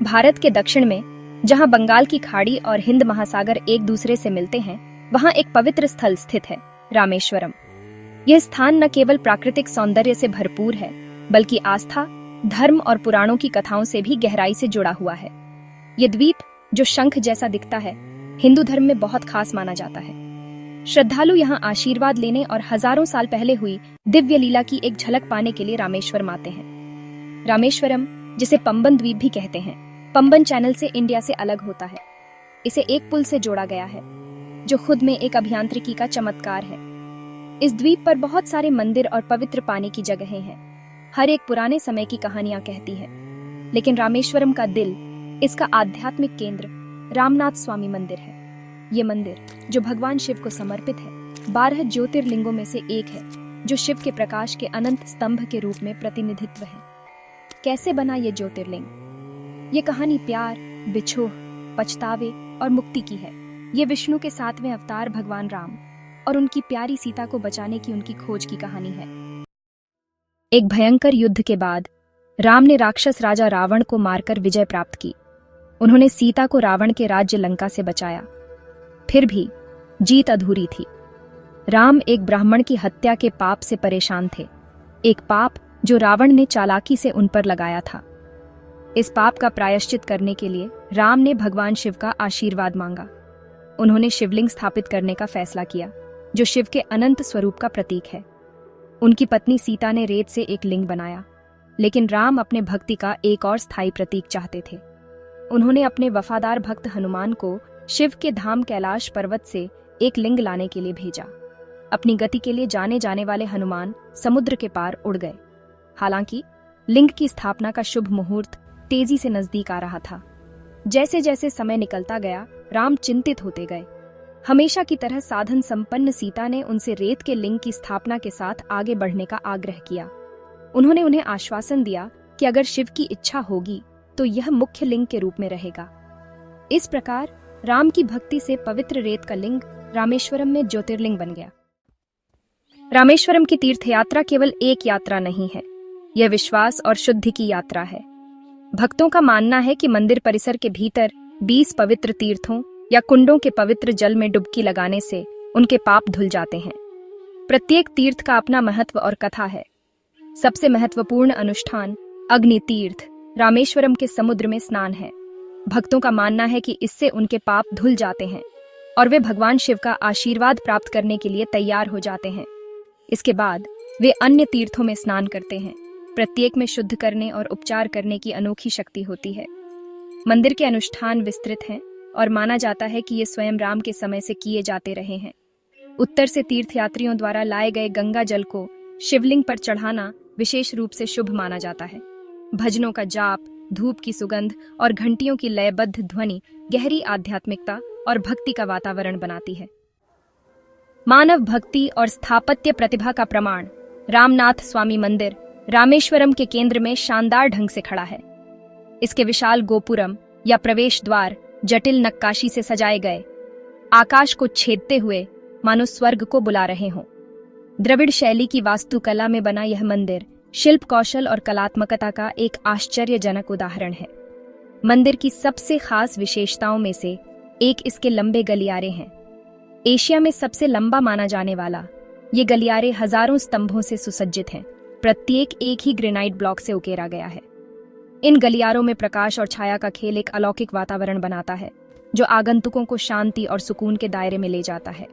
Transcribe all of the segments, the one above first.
भारत के दक्षिण में, जहां बंगाल की खाड़ी और हिंद महासागर एक दूसरे से मिलते हैं, वहां एक पवित्र स्थल स्थित है, रामेश्वरम। यह स्थान न केवल प्राकृतिक सौंदर्य से भरपूर है, बल्कि आस्था, धर्म और पुराणों की कथाओं से भी गहराई से जुड़ा हुआ है। यह द्वीप, जो शंख जैसा दिखता है, हिंदू धर्म में बहुत खास माना जाता है। श्रद्धालु यहाँ आशीर्वाद लेने और हजारों साल पहले हुई दिव्य लीला की एक झलक पाने के लिए रामेश्वरम आते हैं। रामेश्वरम, जिसे पंबन द्वीप भी कहते हैं, पंबन चैनल से इंडिया से अलग होता है। इसे एक पुल से जोड़ा गया है, जो खुद में एक अभियांत्रिकी का चमत्कार है। इस द्वीप पर बहुत सारे मंदिर और पवित्र पानी की जगहें हैं। हर एक पुराने समय की कहानियां कहती है, लेकिन रामेश्वरम का दिल, इसका आध्यात्मिक केंद्र, रामनाथ स्वामी मंदिर है। ये मंदिर, जो भगवान शिव को समर्पित है, 12 ज्योतिर्लिंगों में से एक है, जो शिव के प्रकाश के अनंत स्तंभ के रूप में प्रतिनिधित्व है। कैसे बना ये ज्योतिर्लिंग? ये कहानी प्यार, बिछोह, पछतावे और मुक्ति की है। ये विष्णु के 7वें अवतार भगवान राम और उनकी प्यारी सीता को बचाने की उनकी खोज की कहानी है। एक भयंकर युद्ध के बाद राम ने राक्षस राजा रावण को मारकर विजय प्राप्त की। उन्होंने सीता को रावण के राज्य लंका से बचाया। फिर भी जीत अधूरी थी। राम एक ब्राह्मण की हत्या के पाप से परेशान थे, एक पाप जो रावण ने चालाकी से उन पर लगाया था। इस पाप का प्रायश्चित करने के लिए राम ने भगवान शिव का आशीर्वाद मांगा। उन्होंने शिवलिंग स्थापित करने का फैसला किया, जो शिव के अनंत स्वरूप का प्रतीक है। उनकी पत्नी सीता ने रेत से एक लिंग बनाया, लेकिन राम अपने भक्ति का एक और स्थायी प्रतीक चाहते थे। उन्होंने अपने वफादार भक्त हनुमान को शिव के धाम कैलाश पर्वत से एक लिंग लाने के लिए भेजा। अपनी गति के लिए जाने जाने वाले हनुमान समुद्र के पार उड़ गए। हालांकि लिंग की स्थापना का शुभ मुहूर्त तेजी से नजदीक आ रहा था। जैसे जैसे समय निकलता गया, राम चिंतित होते गए। हमेशा की तरह साधन संपन्न सीता ने उनसे रेत के लिंग की स्थापना के साथ आगे बढ़ने का आग्रह किया। उन्होंने उन्हें आश्वासन दिया कि अगर शिव की इच्छा होगी तो यह मुख्य लिंग के रूप में रहेगा। इस प्रकार राम की भक्ति से पवित्र रेत का लिंग रामेश्वरम में ज्योतिर्लिंग बन गया। रामेश्वरम की तीर्थ यात्रा केवल एक यात्रा नहीं है, यह विश्वास और शुद्धि की यात्रा है। भक्तों का मानना है कि मंदिर परिसर के भीतर 20 पवित्र तीर्थों या कुंडों के पवित्र जल में डुबकी लगाने से उनके पाप धुल जाते हैं। प्रत्येक तीर्थ का अपना महत्व और कथा है। सबसे महत्वपूर्ण अनुष्ठान अग्नि तीर्थ रामेश्वरम के समुद्र में स्नान है। भक्तों का मानना है कि इससे उनके पाप धुल जाते हैं और वे भगवान शिव का आशीर्वाद प्राप्त करने के लिए तैयार हो जाते हैं। इसके बाद वे अन्य तीर्थों में स्नान करते हैं। प्रत्येक में शुद्ध करने और उपचार करने की अनोखी शक्ति होती है। मंदिर के अनुष्ठान विस्तृत हैं और माना जाता है कि ये स्वयं राम के समय से किए जाते रहे हैं। उत्तर से तीर्थयात्रियों द्वारा लाए गए गंगा जल को शिवलिंग पर चढ़ाना विशेष रूप से शुभ माना जाता है। भजनों का जाप, धूप की सुगंध और घंटियों की लयबद्ध ध्वनि गहरी आध्यात्मिकता और भक्ति का वातावरण बनाती है। मानव भक्ति और स्थापत्य प्रतिभा का प्रमाण रामनाथ स्वामी मंदिर रामेश्वरम के केंद्र में शानदार ढंग से खड़ा है। इसके विशाल गोपुरम या प्रवेश द्वार जटिल नक्काशी से सजाए गए, आकाश को छेदते हुए मानो स्वर्ग को बुला रहे हों। द्रविड़ शैली की वास्तुकला में बना यह मंदिर शिल्प कौशल और कलात्मकता का एक आश्चर्यजनक उदाहरण है। मंदिर की सबसे खास विशेषताओं में से एक इसके लंबे गलियारे हैं। एशिया में सबसे लंबा माना जाने वाला ये गलियारे हजारों स्तंभों से सुसज्जित हैं। प्रत्येक एक ही ग्रेनाइट ब्लॉक से उकेरा गया है। इन गलियारों में प्रकाश और छाया का खेल एक अलौकिक वातावरण बनाता है, जो आगंतुकों को शांति और सुकून के दायरे में ले जाता है।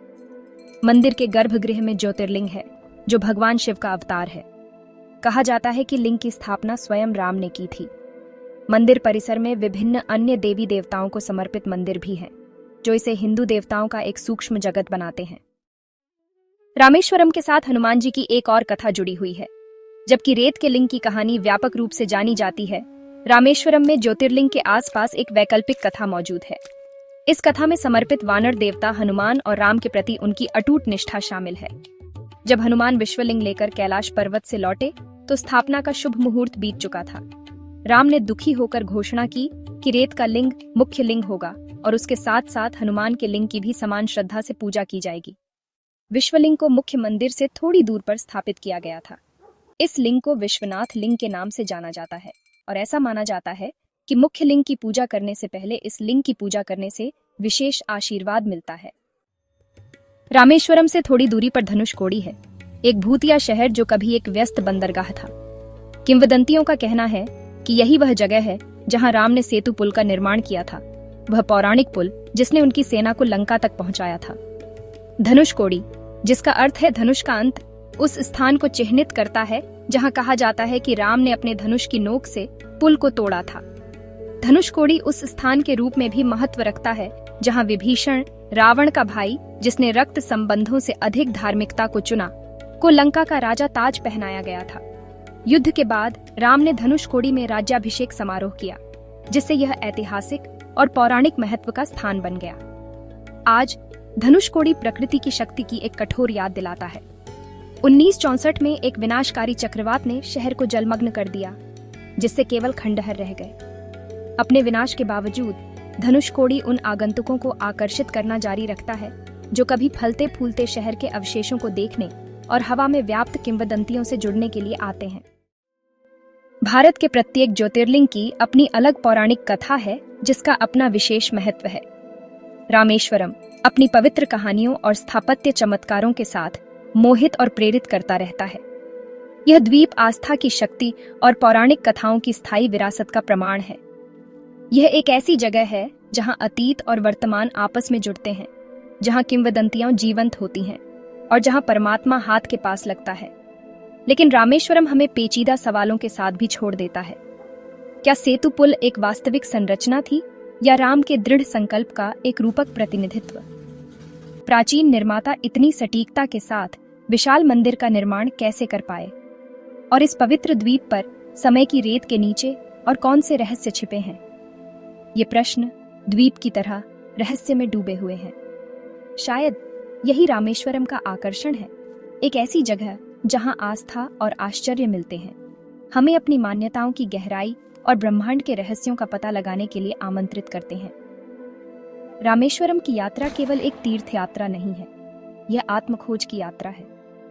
मंदिर के गर्भगृह में ज्योतिर्लिंग है, जो भगवान शिव का अवतार है। कहा जाता है कि लिंग की स्थापना स्वयं राम ने की थी। मंदिर परिसर में विभिन्न अन्य देवी देवताओं को समर्पित मंदिर भी हैं, जो इसे हिंदू देवताओं का एक सूक्ष्म जगत बनाते हैं। रामेश्वरम के साथ हनुमान जी की एक और कथा जुड़ी हुई है। जबकि रेत के लिंग की कहानी व्यापक रूप से जानी जाती है, रामेश्वरम में ज्योतिर्लिंग के आसपास एक वैकल्पिक कथा मौजूद है। इस कथा में समर्पित वानर देवता हनुमान और राम के प्रति उनकी अटूट निष्ठा शामिल है। जब हनुमान विश्वलिंग लेकर कैलाश पर्वत से लौटे तो स्थापना का शुभ मुहूर्त बीत चुका था। राम ने दुखी होकर घोषणा की कि रेत का लिंग मुख्य लिंग होगा और उसके साथ साथ हनुमान के लिंग की भी समान श्रद्धा से पूजा की जाएगी। विश्वलिंग को मुख्य मंदिर से थोड़ी दूर पर स्थापित किया गया था। इस लिंग को विश्वनाथ लिंग के नाम से जाना जाता है और ऐसा माना जाता है कि मुख्य लिंग की पूजा करने से पहले इस लिंग की पूजा करने से विशेष आशीर्वाद मिलता है। रामेश्वरम से थोड़ी दूरी पर धनुषकोडी है, एक भूतिया शहर जो कभी एक व्यस्त बंदरगाह था। किंवदंतियों का कहना है कि यही वह जगह है जहां राम ने सेतु पुल का निर्माण किया था, वह पौराणिक पुल जिसने उनकी सेना को लंका तक पहुंचाया था। धनुषकोडी, जिसका अर्थ है धनुष का अंत, उस स्थान को चिह्नित करता है जहां कहा जाता है कि राम ने अपने धनुष की नोक से पुल को तोड़ा था। धनुषकोडी उस स्थान के रूप में भी महत्व रखता है जहां विभीषण, रावण का भाई जिसने रक्त संबंधों से अधिक धार्मिकता को चुना, को लंका का राजा ताज पहनाया गया था। युद्ध के बाद राम ने धनुषकोडी में राज्याभिषेक समारोह किया, जिससे यह ऐतिहासिक और पौराणिक महत्व का स्थान बन गया। आज धनुषकोडी प्रकृति की शक्ति की एक कठोर याद दिलाता है। 1964 में एक विनाशकारी चक्रवात ने शहर को जलमग्न कर दिया, जिससे केवल खंडहर रह गए। अपने विनाश के बावजूद धनुषकोडी उन आगंतुकों को आकर्षित करना जारी रखता है जो कभी फलते फूलते शहर के अवशेषों को देखने और हवा में व्याप्त किंवदंतियों से जुड़ने के लिए आते हैं। भारत के प्रत्येक ज्योतिर्लिंग की अपनी अलग पौराणिक कथा है, जिसका अपना विशेष महत्व है। रामेश्वरम अपनी पवित्र कहानियों और स्थापत्य चमत्कारों के साथ मोहित और प्रेरित करता रहता है। यह द्वीप आस्था की शक्ति और पौराणिक कथाओं की स्थायी विरासत का प्रमाण है। यह एक ऐसी जगह है जहां अतीत और वर्तमान आपस में जुड़ते हैं, जहां किंवदंतियां जीवंत होती हैं और जहां परमात्मा हाथ के पास लगता है। लेकिन रामेश्वरम हमें पेचीदा सवालों के साथ भी छोड़ देता है। क्या सेतु पुल एक वास्तविक संरचना थी या राम के दृढ़ संकल्प का एक रूपक प्रतिनिधित्व? प्राचीन निर्माता इतनी सटीकता के साथ विशाल मंदिर का निर्माण कैसे कर पाए? और इस पवित्र द्वीप पर समय की रेत के नीचे और कौन से रहस्य छिपे हैं? ये प्रश्न द्वीप की तरह रहस्य में डूबे हुए हैं। शायद यही रामेश्वरम का आकर्षण है, एक ऐसी जगह जहां आस्था और आश्चर्य मिलते हैं, हमें अपनी मान्यताओं की गहराई और ब्रह्मांड के रहस्यों का पता लगाने के लिए आमंत्रित करते हैं। रामेश्वरम की यात्रा केवल एक तीर्थ यात्रा नहीं है, यह आत्मखोज की यात्रा है।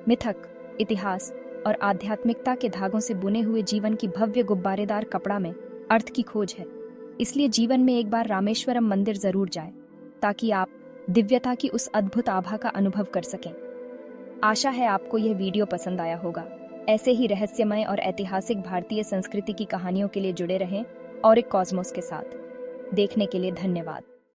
मिथक, इतिहास और आध्यात्मिकता के धागों से बुने हुए जीवन की भव्य गुब्बारेदार कपड़ा में अर्थ की खोज है। इसलिए जीवन में एक बार रामेश्वरम मंदिर जरूर जाएं, ताकि आप दिव्यता की उस अद्भुत आभा का अनुभव कर सकें। आशा है आपको यह वीडियो पसंद आया होगा। ऐसे ही रहस्यमय और ऐतिहासिक भारतीय संस्कृति की कहानियों के लिए जुड़े रहें और एक कॉस्मोस के साथ। देखने के लिए धन्यवाद।